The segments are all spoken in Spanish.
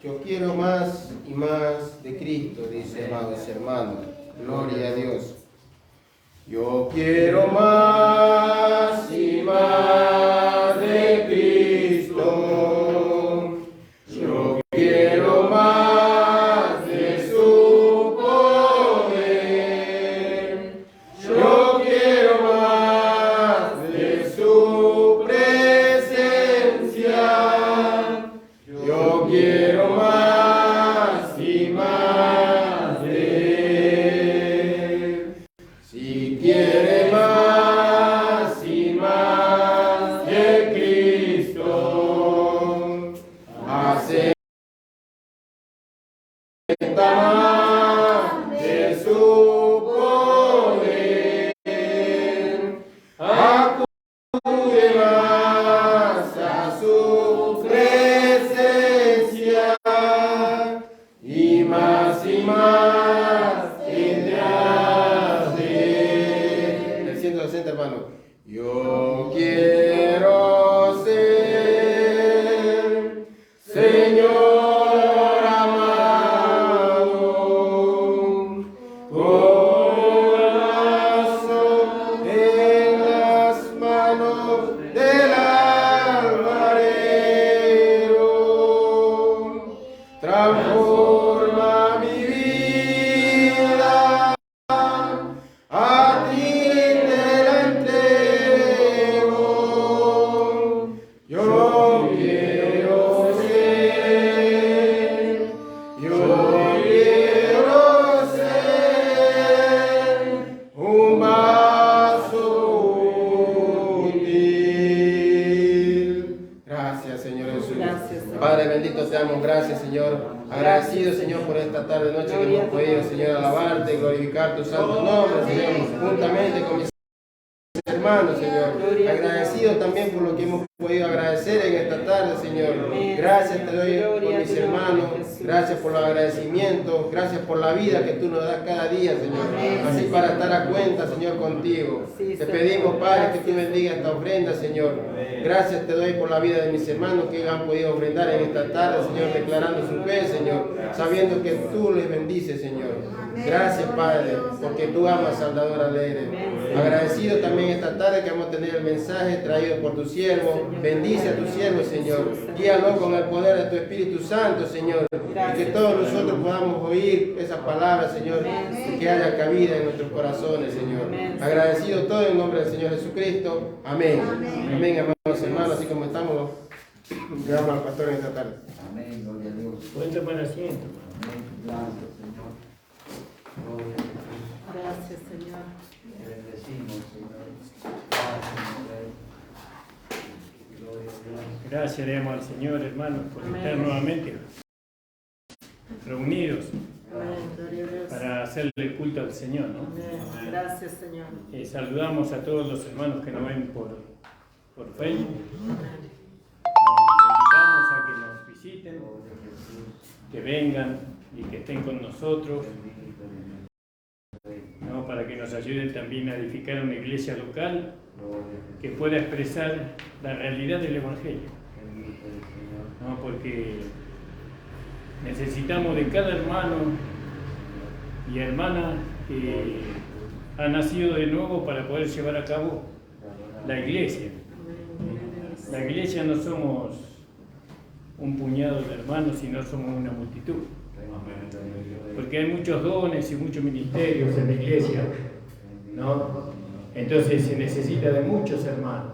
Yo quiero más y más de Cristo, dice amados hermanos. Gloria a Dios. Yo quiero más y más de Cristo. Yo quiero más de su poder. Yo quiero más de su presencia. Yo quiero más y más de él. Si quiere más y más de Cristo, acepta más de su poder. Acude más a su presencia y más tendrás de él. El 160, hermano. Yo quiero ser Señor amado, corazón en las manos del alfarero. Transforma mi vida, a ti te la entrego. Yo quiero ser, un vaso útil. Gracias, Señor Jesús. Gracias, Señor. Padre bendito, te damos gracias, Señor. Agradecido, Señor, por esta tarde noche que hemos podido, Señor, alabarte, glorificar tu santo nombre, Señor, juntamente con mis hermanos, Señor. Agradecido también por lo que hemos podido agradecer en esta tarde, Señor. Gracias te doy por mis hermanos, gracias por los agradecimientos, gracias por la vida que tú nos das cada día, Señor. Así para estar a cuenta, Señor, contigo. Te pedimos, Padre, que tú bendigas esta ofrenda, Señor. Gracias te doy por la vida de mis hermanos que han podido ofrendar en esta tarde, Señor, declarando su fe, Señor, sabiendo que tú les bendices, Señor. Gracias, Padre, porque tú amas, Salvador alegre. Agradecido también esta tarde que vamos a tener el mensaje traído por tu siervo. Bendice a tu siervo, Señor. Guíalo con el poder de tu Espíritu Santo, Señor. Y que todos nosotros podamos oír esas palabras, Señor, y que haya cabida en nuestros corazones, Señor. Agradecido todo en nombre del Señor Jesucristo. Amén. Amén, amados hermanos, así como estamos, llevamos al pastor en esta tarde. Amén, gloria a Dios. Cuenta para asiento. Amén, gracias, Señor. Gloria a Dios. Gracias, Señor. Te bendecimos, Señor. Gracias, Rey. Gloria a Dios. Gracias le damos al Señor, hermanos, por Amén. estar nuevamente reunidos Amén. Gloria a Dios. para hacerle culto al Señor, ¿no? Amén. Gracias, Señor. Saludamos a todos los hermanos que nos ven por Facebook. Amén. Los invitamos a que nos visiten, Gloria a Jesús. que vengan y que estén con nosotros, Bendito Rey. ¿no? Para que nos ayuden también a edificar una iglesia local Gloria a Jesús. que pueda expresar la realidad del Evangelio, Bendito el Señor. ¿no? Porque necesitamos de cada hermano y hermana que ha nacido de nuevo para poder llevar a cabo la iglesia. La iglesia no somos un puñado de hermanos, sino somos una multitud. Porque hay muchos dones y muchos ministerios en la iglesia, ¿no? Entonces se necesita de muchos hermanos.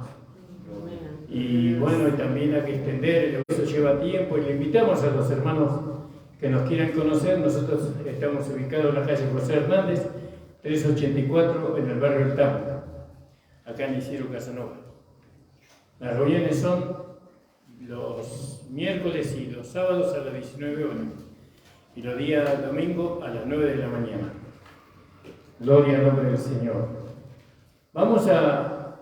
Y bueno, y también hay que extender, eso lleva tiempo, y le invitamos a los hermanos que nos quieran conocer. Nosotros estamos ubicados en la calle José Hernández, 384, en el barrio El Tambo, acá en Isidro Casanova. Las reuniones son los miércoles y los sábados a las 19 horas, y los días domingo a las 9 de la mañana. Gloria al nombre del Señor. Vamos a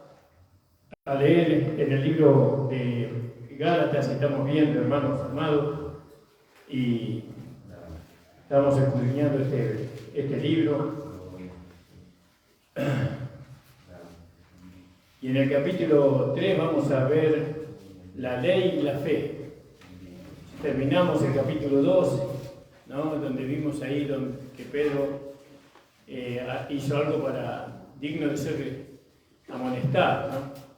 leer en el libro de Gálatas, estamos viendo, hermanos amados, y estamos escudriñando este libro. Y en el capítulo 3 vamos a ver la ley y la fe. terminamos el capítulo 2, ¿no? Donde vimos ahí que Pedro hizo algo digno de ser amonestado, ¿no?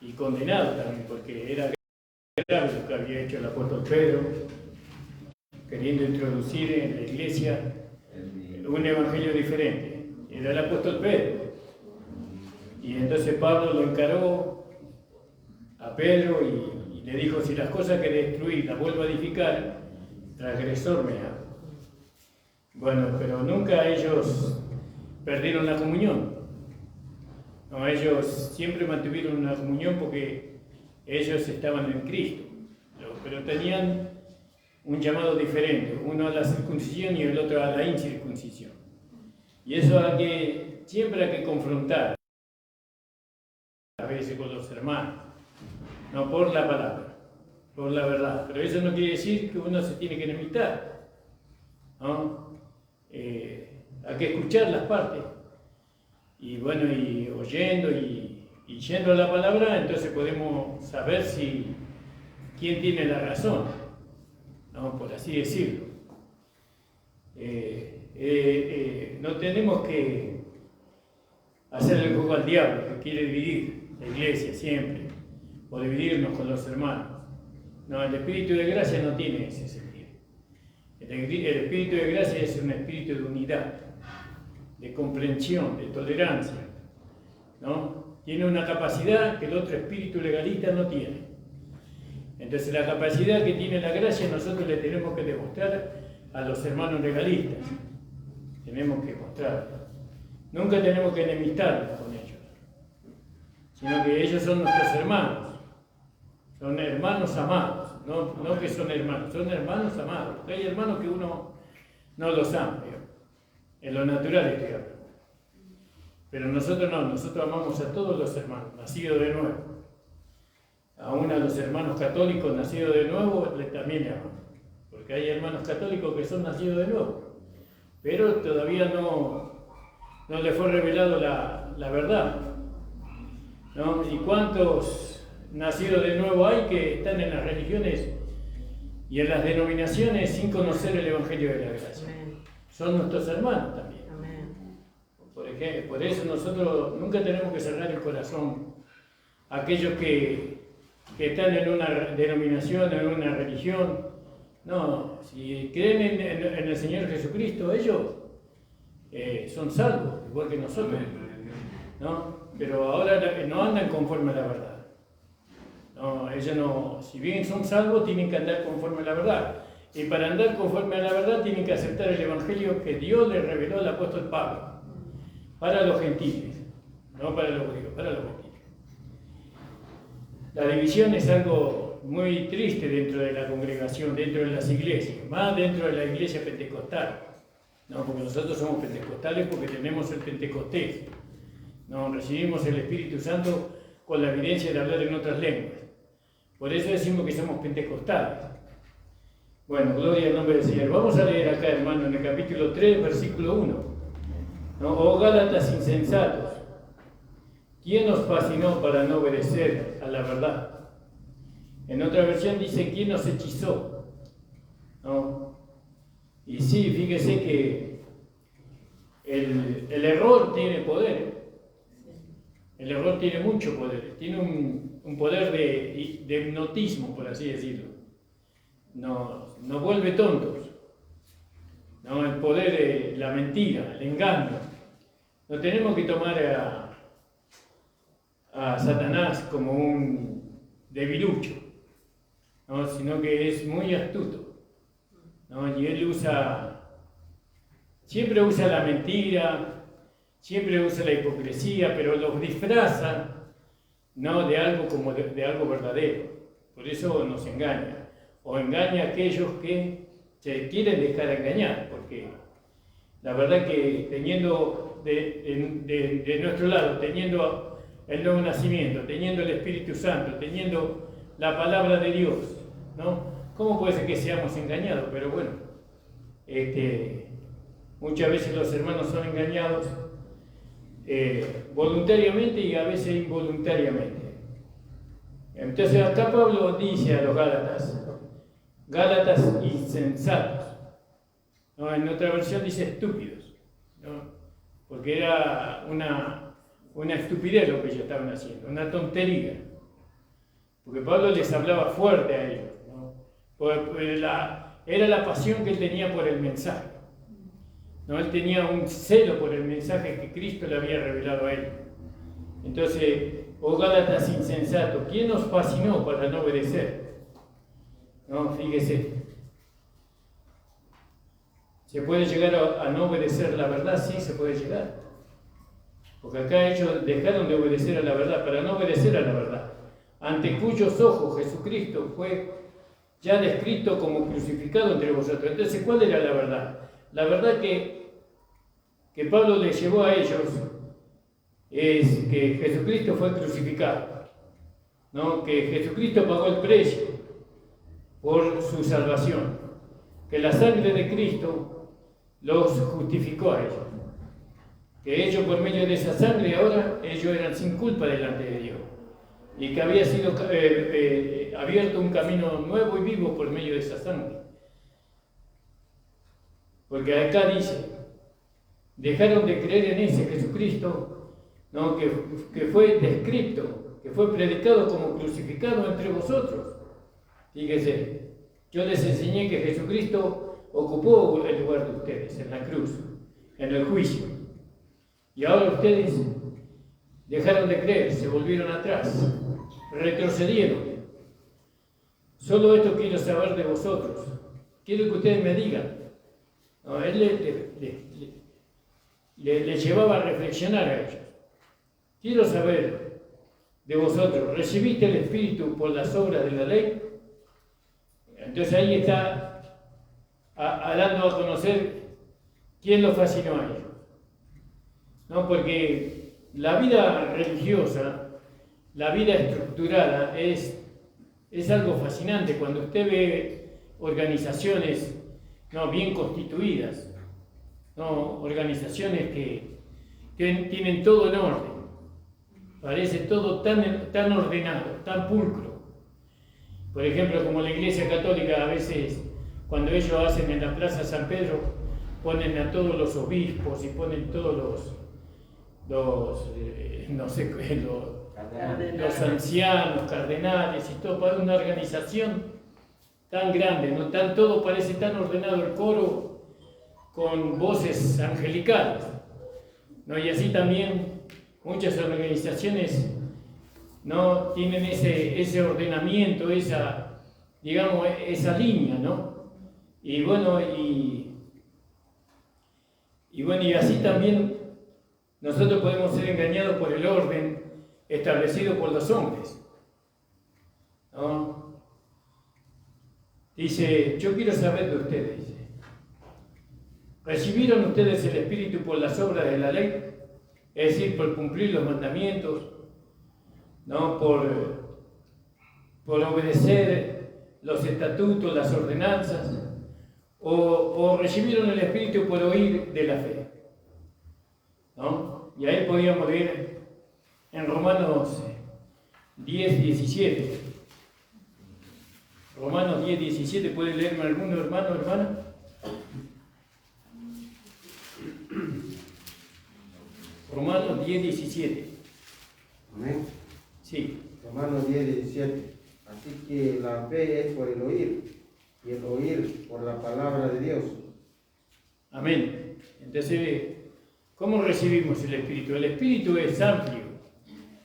Y condenado también, porque era grave lo que había hecho el apóstol Pedro, queriendo introducir en la iglesia un evangelio diferente. Era el apóstol Pedro. Y entonces Pablo lo encaró a Pedro y le dijo: si las cosas que destruí las vuelvo a edificar, transgresor me hago. Bueno, pero nunca ellos perdieron la comunión. No, ellos siempre mantuvieron una comunión porque ellos estaban en Cristo, pero tenían un llamado diferente, uno a la circuncisión y el otro a la incircuncisión. Y eso siempre hay que confrontar a veces con los hermanos, no por la palabra, por la verdad. Pero eso no quiere decir que uno se tiene que enemistar, ¿no? Hay que escuchar las partes. Y bueno, y oyendo y yendo a la palabra, entonces podemos saber quién tiene la razón, ¿no? Por así decirlo. No tenemos que hacerle el juego al diablo, que quiere dividir la iglesia siempre, o dividirnos con los hermanos. No, el espíritu de gracia no tiene ese sentido. El espíritu de gracia es un espíritu de unidad, de comprensión, de tolerancia, ¿no? Tiene una capacidad que el otro espíritu legalista no tiene. Entonces la capacidad que tiene la gracia nosotros le tenemos que demostrar a los hermanos legalistas. Tenemos que mostrarlo. Nunca tenemos que enemistarnos con ellos, sino que ellos son nuestros hermanos. Son hermanos amados, no que son hermanos amados. Porque hay hermanos que uno no los ama, digamos. En lo natural estoy hablando. Pero nosotros no, nosotros amamos a todos los hermanos, nacidos de nuevo. Aún a los hermanos católicos nacidos de nuevo también le amamos. Porque hay hermanos católicos que son nacidos de nuevo, pero todavía no les fue revelado la verdad, ¿no? ¿Y cuántos nacidos de nuevo hay que están en las religiones y en las denominaciones sin conocer el Evangelio de la gracia? Amén. Son nuestros hermanos también. Amén. Por eso nosotros nunca tenemos que cerrar el corazón a aquellos que están en una denominación, en una religión. No, si creen en el Señor Jesucristo, ellos son salvos, igual que nosotros, ¿no? Pero ahora no andan conforme a la verdad. No, ellos no, si bien son salvos, tienen que andar conforme a la verdad. Y para andar conforme a la verdad tienen que aceptar el Evangelio que Dios le reveló al apóstol Pablo, para los gentiles, no para los judíos, para los gentiles. La división es algo muy triste dentro de la congregación, dentro de las iglesias, más dentro de la iglesia pentecostal, ¿no? Porque nosotros somos pentecostales porque tenemos el Pentecostés, ¿no? Recibimos el Espíritu Santo con la evidencia de hablar en otras lenguas. Por eso decimos que somos pentecostales. Bueno, gloria al nombre del Señor. Vamos a leer acá, hermano, en el capítulo 3, versículo 1. ¿No? Oh Gálatas insensatos, ¿quién os fascinó para no obedecer a la verdad? En otra versión dice: ¿quién nos hechizó? ¿No? Y sí, fíjese que el error tiene poder. El error tiene mucho poder. Tiene un poder de hipnotismo, por así decirlo. Nos vuelve tontos. ¿No? El poder de la mentira, el engaño. No tenemos que tomar a Satanás como un debilucho, ¿no? Sino que es muy astuto, ¿no? Y él siempre usa la mentira, siempre usa la hipocresía, pero los disfraza, ¿no? de algo como de algo verdadero. Por eso nos engaña, o engaña a aquellos que se quieren dejar engañar, porque la verdad que teniendo de nuestro lado, teniendo el nuevo nacimiento, teniendo el Espíritu Santo, teniendo la palabra de Dios, ¿no? ¿Cómo puede ser que seamos engañados? Pero bueno, muchas veces los hermanos son engañados voluntariamente y a veces involuntariamente. Entonces acá Pablo dice a los Gálatas, Gálatas insensatos. ¿No? En otra versión dice estúpidos, ¿no? Porque era una estupidez lo que ellos estaban haciendo, una tontería. Porque Pablo les hablaba fuerte a ellos, ¿no? Era la pasión que él tenía por el mensaje, ¿no? Él tenía un celo por el mensaje que Cristo le había revelado a él. Entonces, oh Gálatas insensatos, ¿quién os fascinó para no obedecer? ¿No? Fíjese. ¿Se puede llegar a no obedecer la verdad? Sí, se puede llegar. Porque acá ellos dejaron de obedecer a la verdad, para no obedecer a la verdad, ante cuyos ojos Jesucristo fue ya descrito como crucificado entre vosotros. Entonces, ¿cuál era la verdad? La verdad que Pablo les llevó a ellos es que Jesucristo fue crucificado, ¿no? Que Jesucristo pagó el precio por su salvación, que la sangre de Cristo los justificó a ellos, que ellos por medio de esa sangre ahora ellos eran sin culpa delante de Dios y que había sido abierto un camino nuevo y vivo por medio de esa sangre. Porque acá dice, dejaron de creer en ese Jesucristo, ¿no? que fue descrito, que fue predicado como crucificado entre vosotros. Fíjese, yo les enseñé que Jesucristo ocupó el lugar de ustedes en la cruz, en el juicio. Y ahora ustedes dejaron de creer, se volvieron atrás, retrocedieron. Solo esto quiero saber de vosotros. Quiero que ustedes me digan. No, él le llevaba a reflexionar a ellos. Quiero saber de vosotros, ¿recibiste el Espíritu por las obras de la ley? Entonces ahí está dando a conocer quién lo fascinó a ellos. ¿No? Porque la vida religiosa, la vida estructurada es algo fascinante cuando usted ve organizaciones, ¿no?, bien constituidas, ¿no?, organizaciones que tienen todo en orden, parece todo tan ordenado, tan pulcro. Por ejemplo, como la Iglesia Católica a veces, cuando ellos hacen en la Plaza San Pedro, ponen a todos los obispos y ponen todos los ancianos, cardenales y todo, para una organización tan grande, ¿no? Todo parece tan ordenado, el coro con voces angelicales, ¿no? Y así también muchas organizaciones, ¿no?, tienen ese ordenamiento, esa línea, ¿no? Y bueno, y así también nosotros podemos ser engañados por el orden establecido por los hombres, ¿no? Dice, yo quiero saber de ustedes, dice, ¿recibieron ustedes el Espíritu por las obras de la ley? Es decir, por cumplir los mandamientos, ¿no?, por obedecer los estatutos, las ordenanzas, o recibieron el Espíritu por oír de la fe, ¿no? Y ahí podíamos leer en Romanos 10:17. Romanos 10:17, ¿puede leerme alguno, hermano, hermana? Romanos 10:17. Amén. Sí. Romanos 10:17. Así que la fe es por el oír, y el oír por la palabra de Dios. Amén. Entonces, ¿cómo recibimos el Espíritu? El Espíritu es amplio.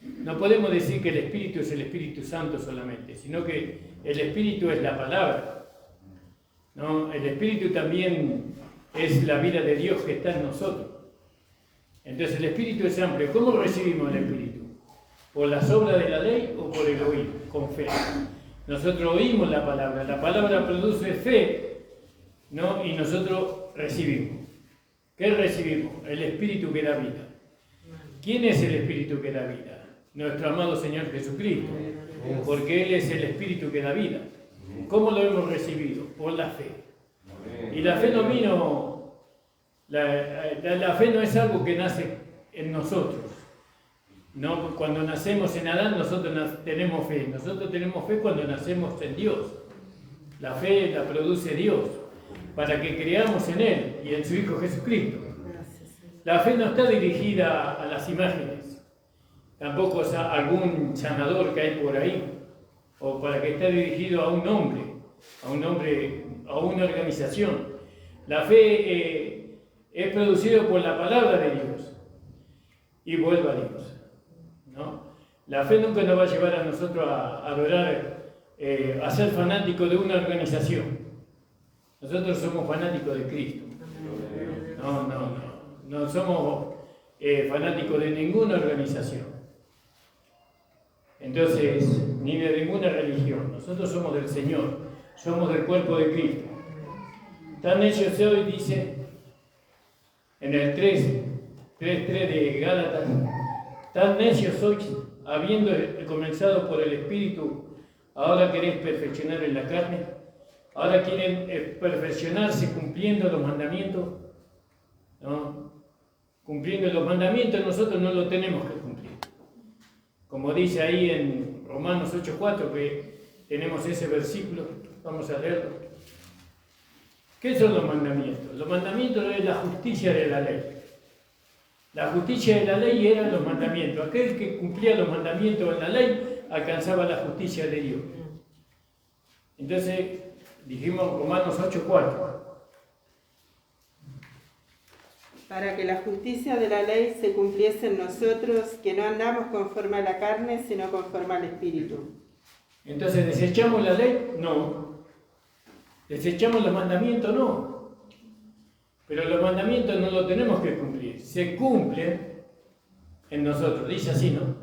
No podemos decir que el Espíritu es el Espíritu Santo solamente, sino que el Espíritu es la palabra, ¿no? El Espíritu también es la vida de Dios que está en nosotros. Entonces el Espíritu es amplio. ¿Cómo recibimos el Espíritu? ¿Por las obras de la ley o por el oír? Con fe. Nosotros oímos la palabra produce fe, ¿no? Y nosotros recibimos. ¿Qué recibimos? El Espíritu que da vida. ¿Quién es el Espíritu que da vida? Nuestro amado Señor Jesucristo, porque Él es el Espíritu que da vida. ¿Cómo lo hemos recibido? Por la fe. Y la fe no vino, la fe no es algo que nace en nosotros. No, cuando nacemos en Adán nosotros tenemos fe. Nosotros tenemos fe cuando nacemos en Dios. La fe la produce Dios, para que creamos en Él y en su Hijo Jesucristo. Gracias, Señor. La fe no está dirigida a las imágenes, tampoco es a algún sanador que hay por ahí, o para que esté dirigido a un hombre, a una organización. La fe es producida por la palabra de Dios y vuelve a Dios, ¿no? La fe nunca nos va a llevar a nosotros a adorar, a ser fanáticos de una organización. Nosotros somos fanáticos de Cristo. No somos fanáticos de ninguna organización. Entonces, ni de ninguna religión. Nosotros somos del Señor, somos del cuerpo de Cristo. Tan necios hoy, dice en el 3:3 de Gálatas, tan necios sois, habiendo comenzado por el Espíritu, ahora queréis perfeccionar en la carne, ahora quieren perfeccionarse cumpliendo los mandamientos, ¿no? Cumpliendo los mandamientos nosotros no lo tenemos que cumplir. Como dice ahí en Romanos 8:4, que tenemos ese versículo, vamos a leerlo. ¿Qué son los mandamientos? Los mandamientos es la justicia de la ley. La justicia de la ley eran los mandamientos. Aquel que cumplía los mandamientos en la ley alcanzaba la justicia de Dios. Entonces, dijimos Romanos 8:4. Para que la justicia de la ley se cumpliese en nosotros, que no andamos conforme a la carne, sino conforme al Espíritu. Entonces, ¿desechamos la ley? No. ¿Desechamos los mandamientos? No. Pero los mandamientos no los tenemos que cumplir. Se cumplen en nosotros. Dice así, ¿no?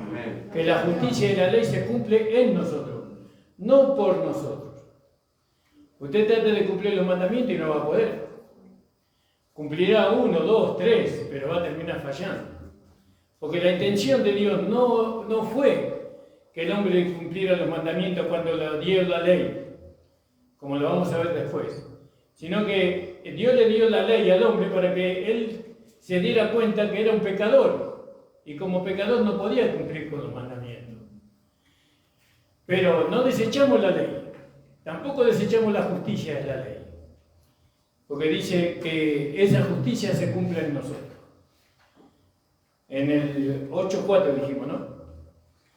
Amén. Que la justicia de la ley se cumple en nosotros, no por nosotros. Usted trata de cumplir los mandamientos y no va a poder. Cumplirá 1, 2, 3, pero va a terminar fallando. Porque la intención de Dios no fue que el hombre cumpliera los mandamientos cuando le dio la ley, como lo vamos a ver después, sino que Dios le dio la ley al hombre para que él se diera cuenta que era un pecador, y como pecador no podía cumplir con los mandamientos. Pero no desechamos la ley, tampoco desechamos la justicia de la ley. Porque dice que esa justicia se cumple en nosotros. En el 8:4 dijimos, ¿no?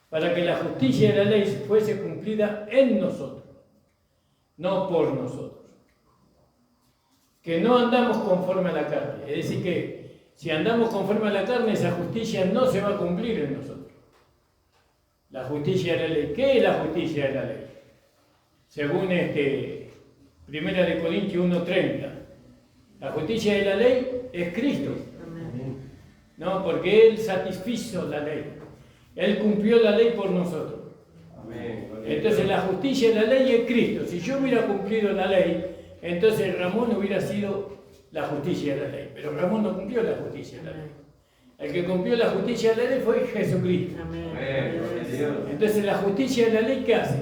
Para que la justicia de la ley fuese cumplida en nosotros, no por nosotros. Que no andamos conforme a la carne. Es decir, que si andamos conforme a la carne, esa justicia no se va a cumplir en nosotros. La justicia de la ley. ¿Qué es la justicia de la ley? Según 1 Corintios 1:30. La justicia de la ley es Cristo. No, porque Él satisfizo la ley. Él cumplió la ley por nosotros. Amén. Entonces la justicia de la ley es Cristo. Si yo hubiera cumplido la ley, entonces Ramón hubiera sido la justicia de la ley. Pero Ramón no cumplió la justicia de la ley. El que cumplió la justicia de la ley fue Jesucristo. Amén. Amén. Gloria a Dios. Entonces la justicia de la ley, ¿qué hace?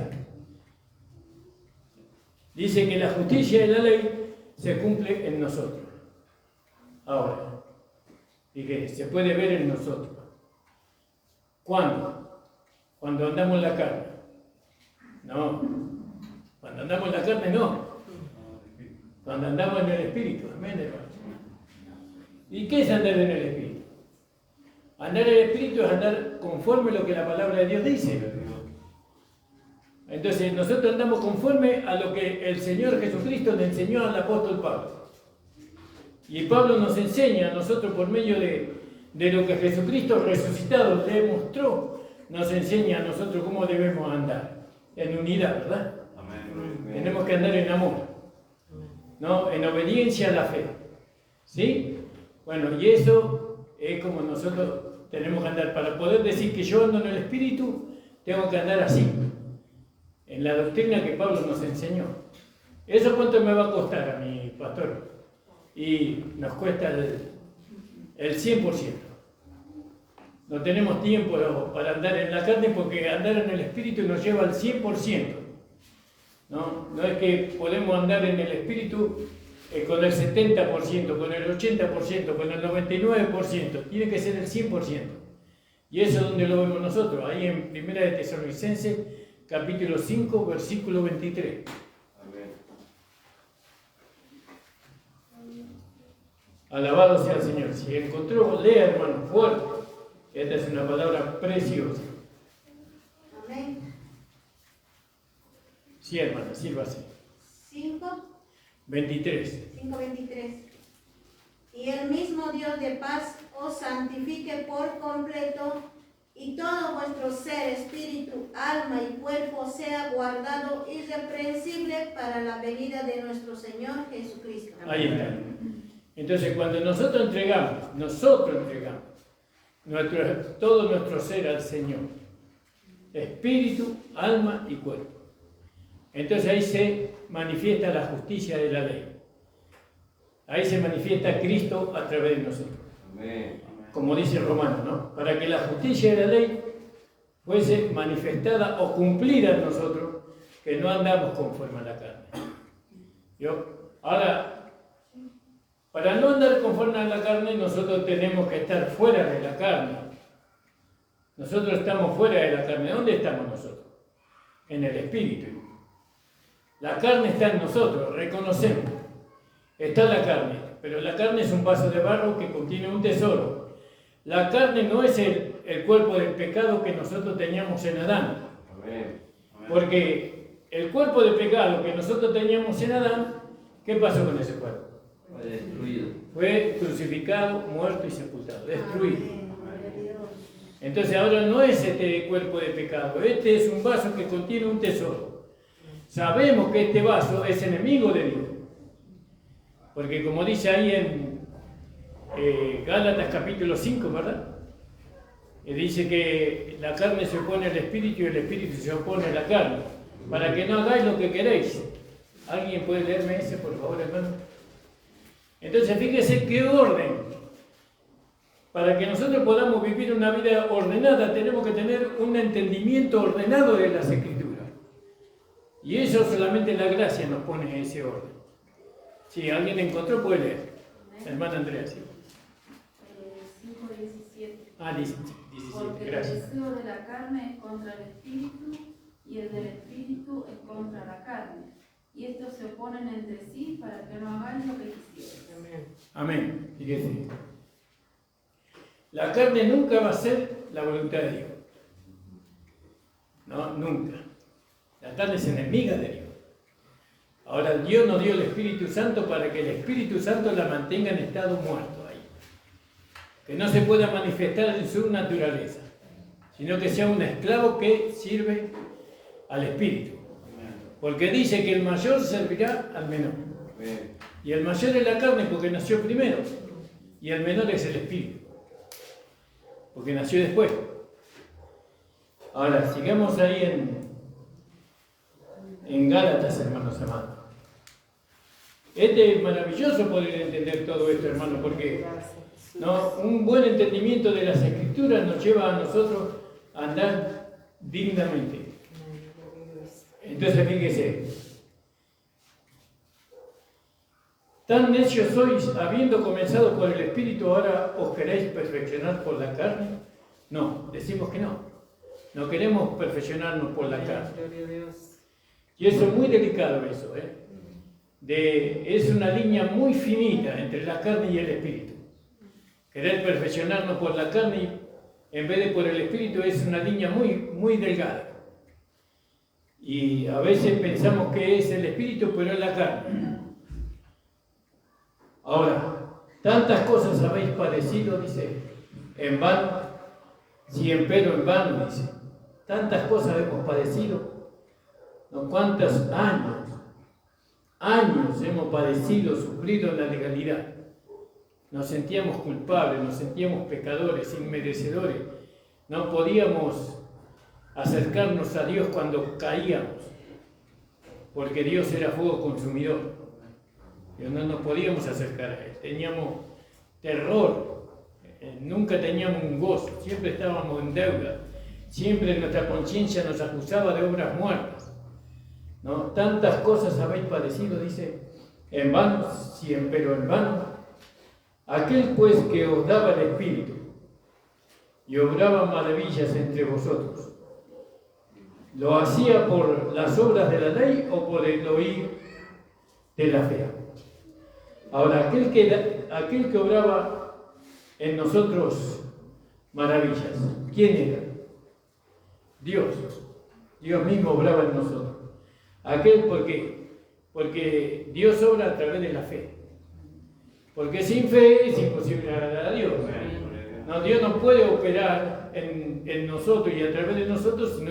Dice que la justicia de la ley se cumple en nosotros. Ahora, y que se puede ver en nosotros. ¿Cuándo? Cuando andamos en la carne. No. Cuando andamos en la carne, no. Cuando andamos en el Espíritu. Amén, hermano. ¿Y qué es andar en el Espíritu? Andar en el Espíritu es andar conforme a lo que la palabra de Dios dice. Entonces nosotros andamos conforme a lo que el Señor Jesucristo le enseñó al apóstol Pablo. Y Pablo nos enseña a nosotros por medio de lo que Jesucristo resucitado le mostró, nos enseña a nosotros cómo debemos andar, en unidad, ¿verdad? Amén. Tenemos que andar en amor, ¿no? En obediencia a la fe, ¿sí? Bueno, y eso es como nosotros tenemos que andar. Para poder decir que yo ando en el Espíritu, tengo que andar así, en la doctrina que Pablo nos enseñó. ¿Eso cuánto me va a costar a mi pastor? Y nos cuesta el 100%. No tenemos tiempo para andar en la carne, porque andar en el Espíritu nos lleva al 100%. No es que podemos andar en el Espíritu con el 70%, con el 80%, con el 99%. Tiene que ser el 100%. Y eso es donde lo vemos nosotros, ahí en 1 de Tesalonicenses, capítulo 5, versículo 23. Alabado sea el Señor. Si encontró, lea, hermano, fuerte. Esta es una palabra preciosa. Amén. Sí, hermana, sirva así. 23. 5:23. Y el mismo Dios de paz os santifique por completo, y todo vuestro ser, espíritu, alma y cuerpo sea guardado irreprensible para la venida de nuestro Señor Jesucristo. Ahí está. Entonces, cuando nosotros entregamos todo nuestro ser al Señor, espíritu, alma y cuerpo, entonces ahí se manifiesta la justicia de la ley. Ahí se manifiesta Cristo a través de nosotros. Amén. Como dice Romano, ¿no? Para que la justicia de la ley fuese manifestada o cumplida en nosotros, que no andamos conforme a la carne. Ahora, para no andar conforme a la carne, nosotros tenemos que estar fuera de la carne. Nosotros estamos fuera de la carne. ¿Dónde estamos nosotros? En el Espíritu. La carne está en nosotros, reconocemos. Está la carne, pero la carne es un vaso de barro que contiene un tesoro. La carne no es el cuerpo del pecado que nosotros teníamos en Adán. Amén. Porque el cuerpo de pecado que nosotros teníamos en Adán, ¿qué pasó con ese cuerpo? Fue destruido. Fue crucificado, muerto y sepultado, destruido. Amén. Gloria a Dios. Entonces ahora no es este cuerpo de pecado, este es un vaso que contiene un tesoro. Sabemos que este vaso es enemigo de Dios. Porque como dice ahí en Gálatas capítulo 5, ¿verdad? Dice que la carne se opone al espíritu y el espíritu se opone a la carne. Para que no hagáis lo que queréis. ¿Alguien puede leerme ese, por favor, hermano? Entonces fíjese qué orden. Para que nosotros podamos vivir una vida ordenada, tenemos que tener un entendimiento ordenado de las Escrituras. Y eso solamente la gracia nos pone en ese orden. Si alguien encontró, puede leer. Hermana Andrea, sí. 5:17. 17, Porque gracias. el deseo de la carne es contra el espíritu y el del espíritu es contra la carne. Y estos se oponen entre sí para que no hagáis lo que quisierais. Amén. Amén. Fíjese. La carne nunca va a ser la voluntad de Dios. No, nunca. La carne es enemiga de Dios. Ahora Dios nos dio el Espíritu Santo para que el Espíritu Santo la mantenga en estado muerto ahí. Que no se pueda manifestar en su naturaleza, sino que sea un esclavo que sirve al Espíritu. Porque dice que el mayor servirá al menor. Y el mayor es la carne porque nació primero. Y el menor es el Espíritu, porque nació después. Ahora, sigamos ahí en Gálatas, hermanos amados. Es maravilloso poder entender todo esto, hermano, porque un buen entendimiento de las Escrituras nos lleva a nosotros a andar dignamente. Entonces, fíjese, tan necios sois, habiendo comenzado por el Espíritu, ahora os queréis perfeccionar por la carne. No, decimos que no. No queremos perfeccionarnos por la carne. Gloria a Dios. Y eso es muy delicado, eso, ¿eh? Es una línea muy finita entre la carne y el espíritu. Querer perfeccionarnos por la carne en vez de por el espíritu es una línea muy, muy delgada. Y a veces pensamos que es el espíritu, pero es la carne. Ahora, tantas cosas habéis padecido, dice, en vano, si empero en vano, dice. Tantas cosas hemos padecido, ¿no? ¿Cuántos años hemos padecido, sufrido en la legalidad? Nos sentíamos culpables, nos sentíamos pecadores, inmerecedores. No podíamos acercarnos a Dios cuando caíamos, porque Dios era fuego consumidor. Y no nos podíamos acercar a Él. Teníamos terror, nunca teníamos un gozo, siempre estábamos en deuda. Siempre nuestra conciencia nos acusaba de obras muertas. ¿No? Tantas cosas habéis padecido, dice, en vano, pero en vano. Aquel pues que os daba el Espíritu y obraba maravillas entre vosotros, ¿lo hacía por las obras de la ley o por el oír de la fe? Ahora, aquel que obraba en nosotros maravillas, ¿quién era? Dios. Dios mismo obraba en nosotros. ¿Por qué? Porque Dios obra a través de la fe. Porque sin fe es imposible agradar a Dios. No, Dios no puede operar en nosotros y a través de nosotros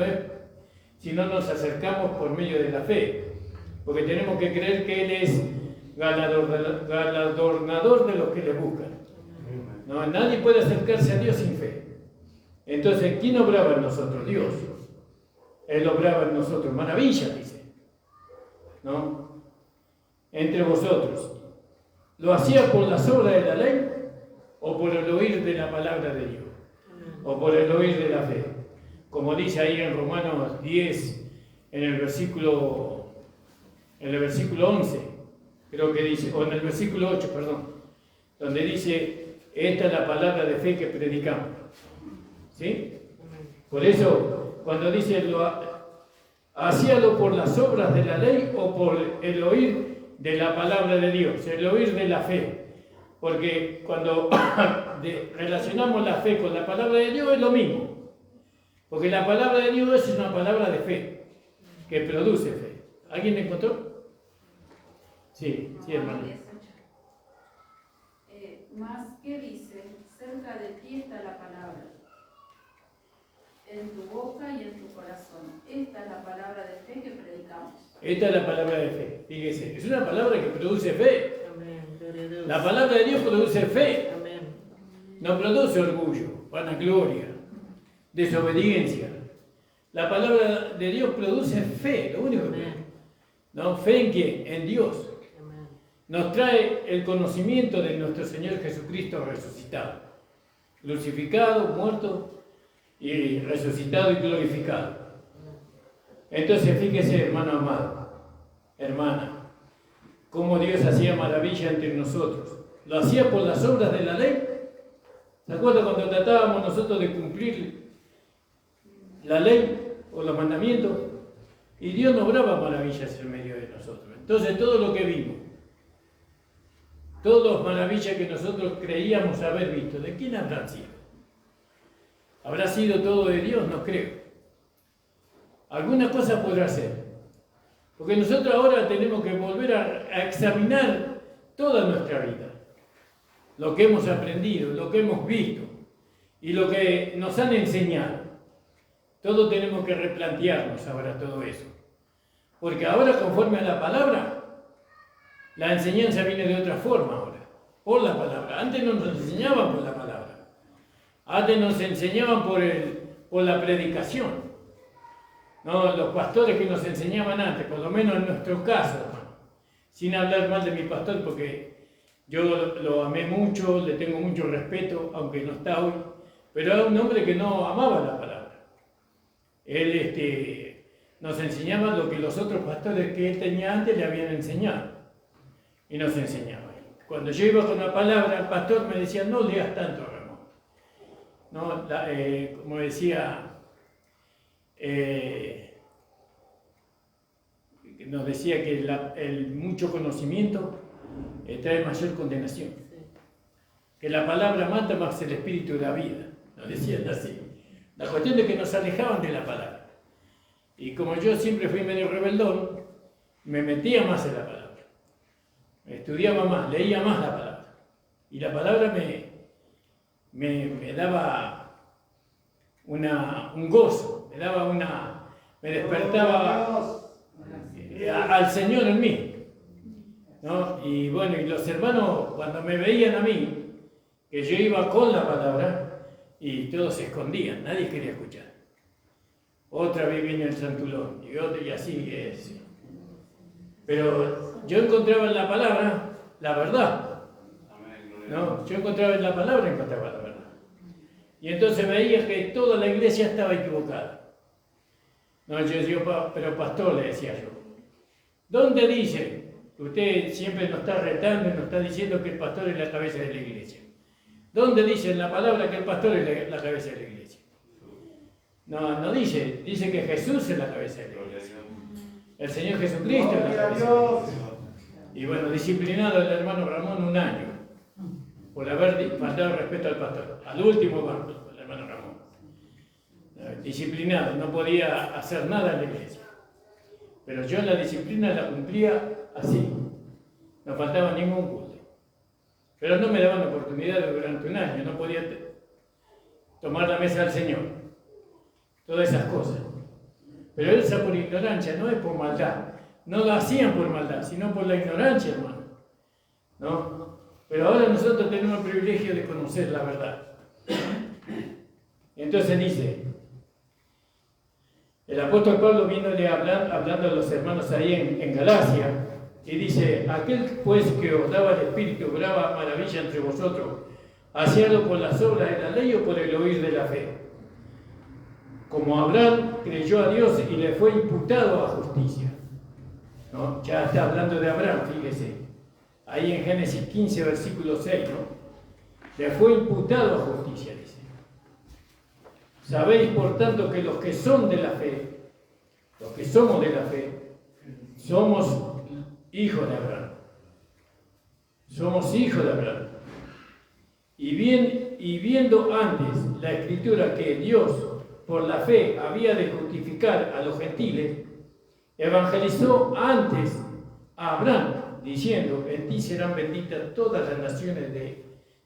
si no nos acercamos por medio de la fe. Porque tenemos que creer que Él es galardonador de los que le buscan. No, nadie puede acercarse a Dios sin fe. Entonces, ¿quién obraba en nosotros? Dios. Él obraba en nosotros. Maravillas, dice. ¿No? Entre vosotros. ¿Lo hacía por las obras de la ley o por el oír de la palabra de Dios? O por el oír de la fe. Como dice ahí en Romanos 10, en el versículo 11, creo que dice, o en el versículo 8, perdón, donde dice, esta es la palabra de fe que predicamos. ¿Sí? Por eso, cuando dice, hacíalo por las obras de la ley o por el oír de la palabra de Dios, el oír de la fe. Porque cuando relacionamos la fe con la palabra de Dios es lo mismo. Porque la palabra de Dios es una palabra de fe, que produce fe. ¿Alguien me encontró? Sí, hermano. Más que dice, cerca de ti está la palabra, en tu boca y en tu corazón. Esta es la palabra de fe que predicamos. Esta es la palabra de fe, fíjese, es una palabra que produce fe. Amén. Gloria a Dios. La palabra de Dios produce fe, Amén. no produce orgullo, vanagloria, desobediencia. La palabra de Dios produce fe, lo único que produce. ¿No? ¿Fe en quién? En Dios. Amén. Nos trae el conocimiento de nuestro Señor Jesucristo resucitado, crucificado, muerto y resucitado y glorificado. Entonces fíjese, hermano amado, hermana, cómo Dios hacía maravilla entre nosotros. ¿Lo hacía por las obras de la ley? ¿Se acuerdan cuando tratábamos nosotros de cumplir la ley o los mandamientos? Y Dios no obraba maravillas en medio de nosotros. Entonces todo lo que vimos, todas las maravillas que nosotros creíamos haber visto, ¿de quién habrán sido? ¿Habrá sido todo de Dios? No creo. Alguna cosa podrá ser. Porque nosotros ahora tenemos que volver a examinar toda nuestra vida. Lo que hemos aprendido, lo que hemos visto y lo que nos han enseñado. Todo tenemos que replantearnos ahora todo eso. Porque ahora, conforme a la palabra, la enseñanza viene de otra forma ahora, por la palabra. Antes no nos enseñaban por la palabra. Antes nos enseñaban por la predicación. No, los pastores que nos enseñaban antes, por lo menos en nuestro caso, hermano, sin hablar mal de mi pastor, porque yo lo amé mucho, le tengo mucho respeto, aunque no está hoy, pero era un hombre que no amaba la palabra. Él nos enseñaba lo que los otros pastores que él tenía antes le habían enseñado, y nos enseñaba. Cuando yo iba con la palabra, el pastor me decía, no leas tanto, Ramón. No, como decía, nos decía que el mucho conocimiento trae mayor condenación. Que la palabra mata más el espíritu de la vida. Nos decían así. La cuestión es que nos alejaban de la palabra. Y como yo siempre fui medio rebeldón, me metía más en la palabra. Estudiaba más, leía más la palabra. Y la palabra me daba un gozo, me despertaba al Señor en mí, ¿no? Y bueno, y los hermanos cuando me veían a mí, que yo iba con la palabra, y todos se escondían, nadie quería escuchar. Otra vez viene el santulón, y otro, y así es. Pero yo encontraba en la palabra la verdad, ¿no? Yo encontraba en la palabra la verdad. Y entonces veía que toda la iglesia estaba equivocada. No, pero pastor, le decía yo, ¿dónde dice? Usted siempre nos está retando y nos está diciendo que el pastor es la cabeza de la iglesia. ¿Dónde dice en la palabra que el pastor es la cabeza de la iglesia? No dice que Jesús es la cabeza de la iglesia. El Señor Jesucristo es la cabeza de la iglesia. Y bueno, disciplinado el hermano Ramón 1 año por haber faltado respeto al pastor. Al último banco, el hermano Ramón. Disciplinado, no podía hacer nada en la iglesia. Pero yo la disciplina la cumplía así. No faltaba ningún culto. Pero no me daban oportunidad durante 1 año, no podía tomar la mesa al Señor. Todas esas cosas. Pero esa por ignorancia, no es por maldad. No lo hacían por maldad, sino por la ignorancia, hermano. ¿No? Pero ahora nosotros tenemos el privilegio de conocer la verdad. Entonces dice, el apóstol Pablo viéndole hablando a los hermanos ahí en Galacia, y dice, aquel pues que os daba el Espíritu, obraba maravilla entre vosotros, hacíalo por las obras de la ley o por el oír de la fe. Como Abraham creyó a Dios y le fue imputado a justicia. ¿No? Ya está hablando de Abraham, fíjese. Ahí en Génesis 15, versículo 6, ¿no? Le fue imputado a justicia, dice. Sabéis, por tanto, que los que son de la fe, los que somos de la fe, somos hijos de Abraham. Somos hijos de Abraham. Y viendo antes la Escritura que Dios, por la fe, había de justificar a los gentiles, evangelizó antes a Abraham, diciendo, en ti serán benditas todas las naciones de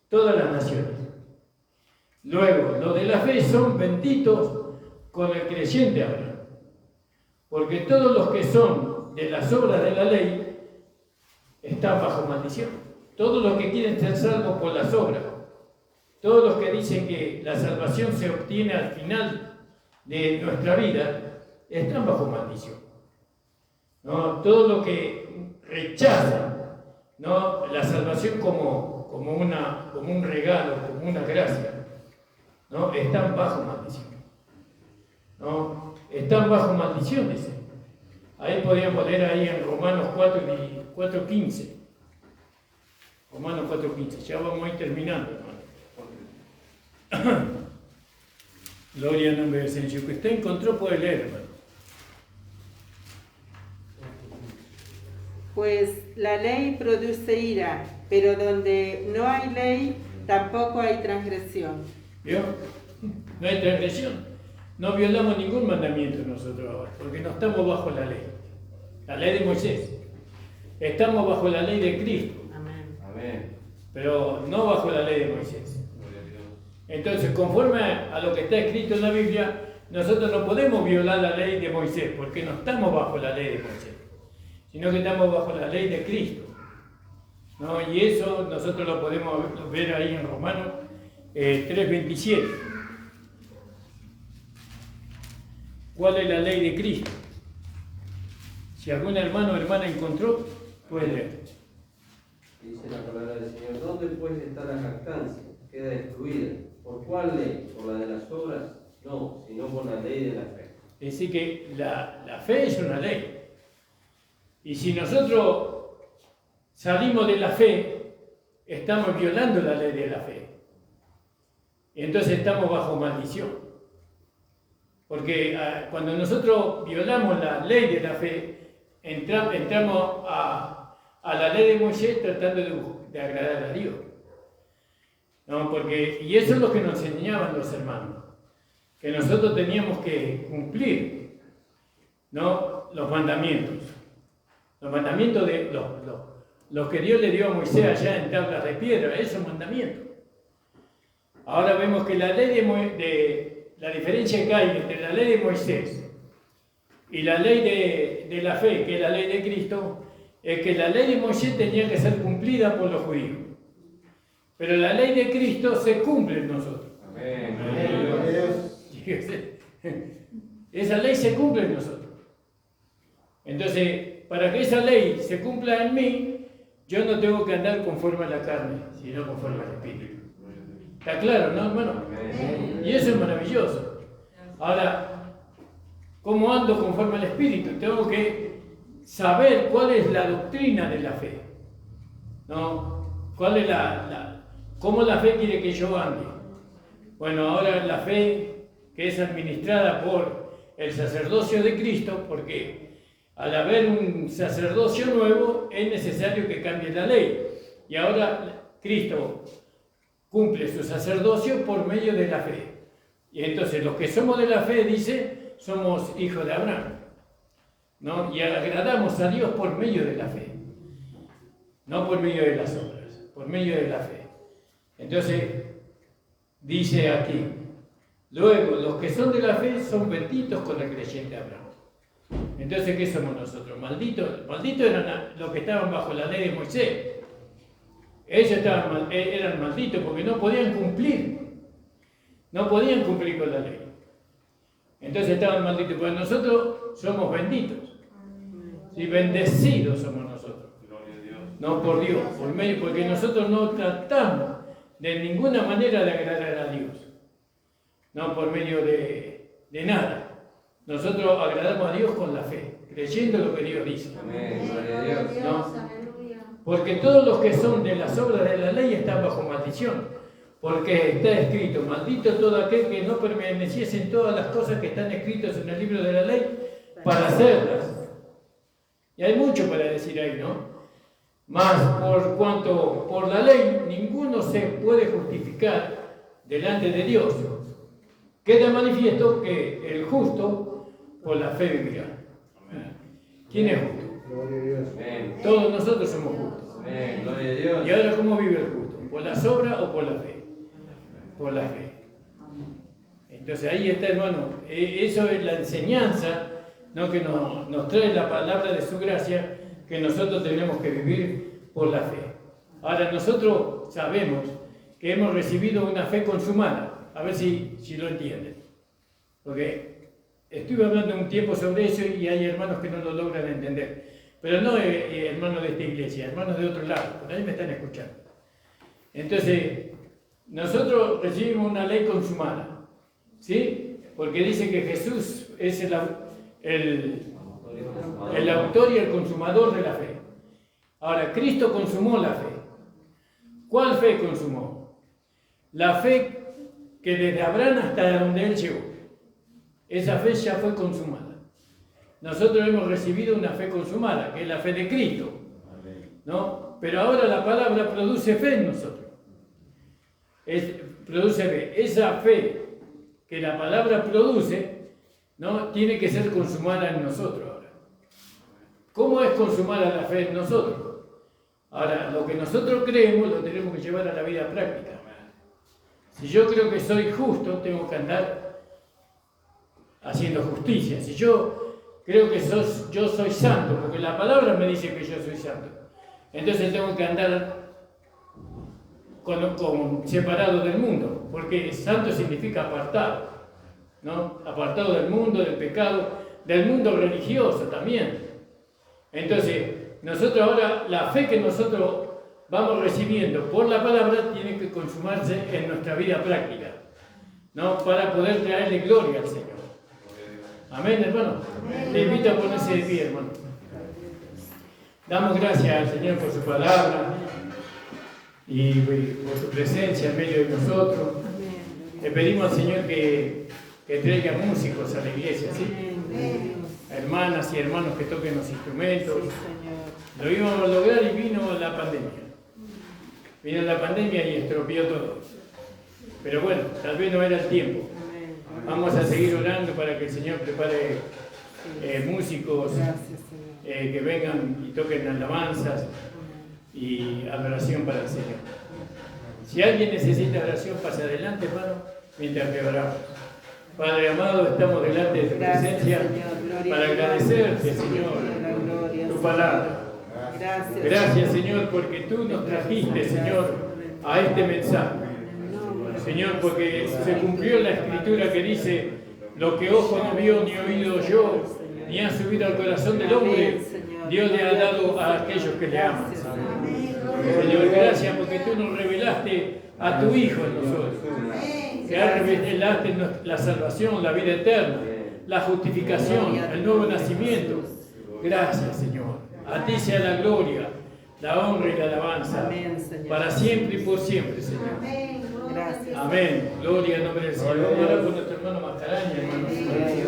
todas las naciones. Luego, los de la fe son benditos con el creyente Abraham, porque todos los que son de las obras de la ley están bajo maldición. Todos los que quieren ser salvos por las obras, todos los que dicen que la salvación se obtiene al final de nuestra vida, están bajo maldición. ¿No? Todo lo que rechaza, ¿no?, la salvación como un regalo, como una gracia, ¿no?, están bajo maldición. ¿No? Están bajo maldición, dice. Ahí podríamos leer ahí en Romanos 4:15. Romanos 4:15. Ya vamos a ir terminando, hermano. Gloria al nombre del Señor. Si usted encontró, puede leer, hermano. Pues la ley produce ira, pero donde no hay ley, tampoco hay transgresión. ¿Vio? No hay transgresión. No violamos ningún mandamiento nosotros ahora, porque no estamos bajo la ley de Moisés. Estamos bajo la ley de Cristo. Amén. Pero no bajo la ley de Moisés. Entonces, conforme a lo que está escrito en la Biblia, nosotros no podemos violar la ley de Moisés, porque no estamos bajo la ley de Moisés, sino que estamos bajo la ley de Cristo. ¿No? Y eso nosotros lo podemos ver ahí en Romanos 3:27. ¿Cuál es la ley de Cristo? Si algún hermano o hermana encontró, puede leer. Dice la palabra del Señor, ¿dónde pues está la jactancia? Queda excluida. ¿Por cuál ley? ¿Por la de las obras? No, sino por la ley de la fe. Es decir que la fe es una ley. Y si nosotros salimos de la fe, estamos violando la ley de la fe. Y entonces estamos bajo maldición. Porque cuando nosotros violamos la ley de la fe, entramos a la ley de Moisés tratando de agradar a Dios. ¿No? Y eso es lo que nos enseñaban los hermanos, que nosotros teníamos que cumplir, ¿no?, los mandamientos. Los mandamientos de los que Dios le dio a Moisés allá en tablas de piedra, esos mandamientos. Ahora vemos que la diferencia que hay entre la ley de Moisés y la ley de la fe, que es la ley de Cristo, es que la ley de Moisés tenía que ser cumplida por los judíos. Pero la ley de Cristo se cumple en nosotros. Amén. Esa ley se cumple en nosotros. Entonces, para que esa ley se cumpla en mí, yo no tengo que andar conforme a la carne, sino conforme al Espíritu. ¿Está claro, no, hermano? Y eso es maravilloso. Ahora, ¿cómo ando conforme al Espíritu? Tengo que saber cuál es la doctrina de la fe. ¿No? ¿Cuál es cómo la fe quiere que yo ande? Bueno, ahora la fe que es administrada por el sacerdocio de Cristo, porque al haber un sacerdocio nuevo, es necesario que cambie la ley. Y ahora Cristo cumple su sacerdocio por medio de la fe. Y entonces los que somos de la fe, dice, somos hijos de Abraham, ¿no? Y agradamos a Dios por medio de la fe, no por medio de las obras, por medio de la fe. Entonces, dice aquí, luego los que son de la fe son benditos con el creyente Abraham. Entonces, ¿qué somos nosotros? Malditos. Malditos eran los que estaban bajo la ley de Moisés. Ellos eran malditos porque no podían cumplir. No podían cumplir con la ley. Entonces estaban malditos. Pero nosotros somos benditos. Y bendecidos somos nosotros. No por Dios, por medio, porque nosotros no tratamos de ninguna manera de agradar a Dios. No por medio de nada. Nosotros agradamos a Dios con la fe, creyendo lo que Dios dice. Amén. Gloria a Dios. ¿No? Porque todos los que son de las obras de la ley están bajo maldición. Porque está escrito, maldito todo aquel que no permaneciese en todas las cosas que están escritas en el libro de la ley para hacerlas. Y hay mucho para decir ahí, ¿no? Mas por cuanto por la ley ninguno se puede justificar delante de Dios, queda manifiesto que el justo por la fe vivirá. ¿Quién es justo? Gloria a Dios. Amén. Todos nosotros somos justos. Amén. Gloria a Dios. ¿Y ahora cómo vive el justo? ¿Por las obras o por la fe? Por la fe. Entonces ahí está, hermano, eso es la enseñanza, ¿no? Que nos trae la palabra de su gracia, que nosotros tenemos que vivir por la fe. Ahora nosotros sabemos que hemos recibido una fe consumada, a ver si lo entienden, porque estuve hablando un tiempo sobre eso y hay hermanos que no lo logran entender, pero no hermanos de esta iglesia, hermanos de otro lado, por ahí me están escuchando. Entonces, nosotros recibimos una ley consumada, ¿sí? Porque dice que Jesús es el autor y el consumador de la fe. Ahora, Cristo consumó la fe. ¿Cuál fe consumó? La fe que desde Abraham hasta donde Él llegó. Esa fe ya fue consumada. Nosotros hemos recibido una fe consumada, que es la fe de Cristo, ¿no? Pero ahora la palabra produce fe en nosotros. Produce fe. Esa fe que la palabra produce, ¿no? Tiene que ser consumada en nosotros ahora. ¿Cómo es consumada la fe en nosotros? Ahora, lo que nosotros creemos lo tenemos que llevar a la vida práctica. Si yo creo que soy justo, tengo que andar haciendo justicia. Si yo creo que yo soy santo, porque la palabra me dice que yo soy santo, entonces tengo que andar separado del mundo, porque santo significa apartado, ¿no? Apartado del mundo, del pecado, del mundo religioso también. Entonces, nosotros ahora, la fe que nosotros vamos recibiendo por la palabra tiene que consumarse en nuestra vida práctica, ¿no? Para poder traerle gloria al Señor. Amén, hermano. Te invito a ponerse de pie, hermano. Damos gracias al Señor por su palabra y por su presencia en medio de nosotros. Le pedimos al Señor que traiga músicos a la iglesia, ¿sí? Hermanas y hermanos que toquen los instrumentos. Lo íbamos a lograr y vino la pandemia. Vino la pandemia y estropeó todo. Pero bueno, tal vez no era el tiempo. Vamos a seguir orando para que el Señor prepare músicos que vengan y toquen alabanzas y adoración para el Señor. Si alguien necesita oración, pase adelante, hermano, mientras que oramos. Padre amado, estamos delante de tu presencia para agradecerte, Señor, tu palabra. Gracias, Señor, porque tú nos trajiste, Señor, a este mensaje. Señor, porque se cumplió la escritura que dice: lo que ojo no vio, ni oído yo, ni ha subido al corazón del hombre, Dios le ha dado a aquellos que le aman. Señor, gracias porque tú nos revelaste a tu Hijo en nosotros. Que revelaste la salvación, la vida eterna, la justificación, el nuevo nacimiento. Gracias, Señor. A ti sea la gloria, la honra y la alabanza, para siempre y por siempre, Señor. Gracias. Amén. Gloria al nombre del Señor. Vamos a orar por nuestro hermano Mascaraña, hermano. Aleluya,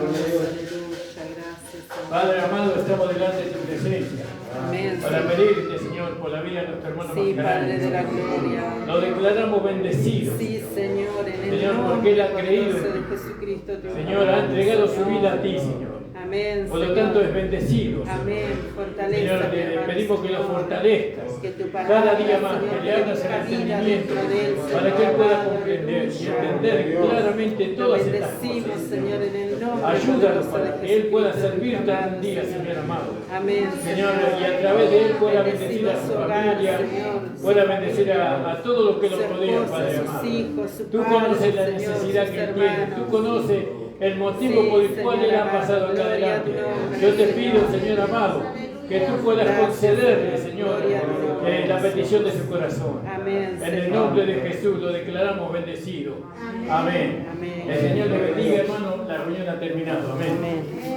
gracias, Padre amado, estamos delante de tu presencia. Amén. Para pedirte, Señor, por la vida de nuestro hermano Sí, Padre de la Magdaleno. gloria. Lo declaramos bendecido. Sí, Señor, en el Señor, nombre porque Él ha creído poderoso en de ti. Jesucristo. tu Señor, Hijo, ha entregado su Señor. vida a ti, Señor. Amén, Por lo Señor. tanto es bendecido. Señor. Amén. Fortaleza, Señor, mi te hermano, pedimos que lo Señor. fortalezcas Que tu palabra, cada día más, Señor, que le abras el tenga vida entendimiento dentro de él, para que él Señor. pueda comprender y entender claramente Lo todas estas bendecimos, cosas. Señor, en el nombre Ayúdanos poderoso para de que él pueda Jesucristo, servirte tu amado un día, Señor. Señor amado. Amén, Señor, y a través de él pueda bendecir Bendecido a su su hogar, familia, Señor, pueda su bendecir a todos los que lo su rodean, esposa, Padre sus amado. hijos, su Tú padre, conoces la Señor, necesidad sus que él tiene, hermanos. tú conoces el motivo Sí, por el cual Señor él ha amado, pasado acá gloria a adelante. tu nombre, Yo te Señor. pido, Señor amado, que tú puedas Gracias, concederle, Señor, Señor, gloria a tu nombre, la petición de su corazón. Amén, En el Señor. nombre de Jesús lo declaramos bendecido. Amén. Amén. El Señor le bendiga, hermano. La reunión ha terminado. Amén. Amén.